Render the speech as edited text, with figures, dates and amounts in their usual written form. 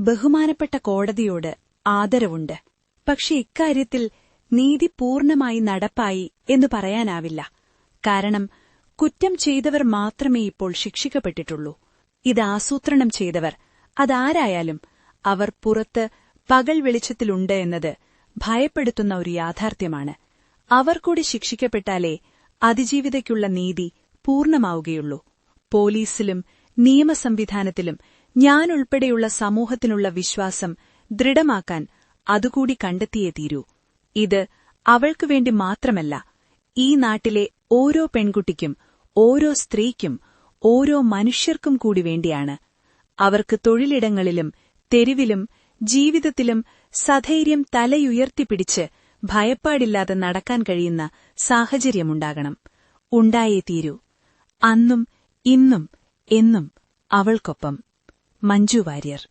ബഹുമാനപ്പെട്ട കോടതിയോട് ആദരവുണ്ട്. പക്ഷെ ഇക്കാര്യത്തിൽ നീതി പൂർണ്ണമായി നടപ്പായി എന്നു പറയാനാവില്ല. കാരണം കുറ്റം ചെയ്തവർ മാത്രമേ ഇപ്പോൾ ശിക്ഷിക്കപ്പെട്ടിട്ടുള്ളൂ. ഇത് ആസൂത്രണം ചെയ്തവർ, അതാരായാലും, അവർ പുറത്ത് പകൽ വെളിച്ചത്തിലുണ്ട് എന്നത് ഭയപ്പെടുത്തുന്ന ഒരു യാഥാർത്ഥ്യമാണ്. അവർ കൂടി ശിക്ഷിക്കപ്പെട്ടാലേ അതിജീവിതയ്ക്കുള്ള നീതി പൂർണ്ണമാവുകയുള്ളൂ. പോലീസിലും നിയമസംവിധാനത്തിലും ഞാനുൾപ്പെടെയുള്ള സമൂഹത്തിനുള്ള വിശ്വാസം ദൃഢമാക്കാൻ അതുകൂടി കണ്ടെത്തിയേ തീരൂ. ഇത് അവൾക്കുവേണ്ടി മാത്രമല്ല, ഈ നാട്ടിലെ ഓരോ പെൺകുട്ടിക്കും, ഓരോ സ്ത്രീക്കും, ഓരോ മനുഷ്യർക്കും കൂടി വേണ്ടിയാണ്. അവർക്ക് തൊഴിലിടങ്ങളിലും തെരുവിലും ജീവിതത്തിലും സധൈര്യം തലയുയർത്തിപ്പിടിച്ച് ഭയപ്പാടില്ലാതെ നടക്കാൻ കഴിയുന്ന സാഹചര്യമുണ്ടാകണം. ഉണ്ടായേ തീരൂ. അന്നും ഇന്നും എന്നും അവൾക്കൊപ്പം. മഞ്ജു വാര്യർ.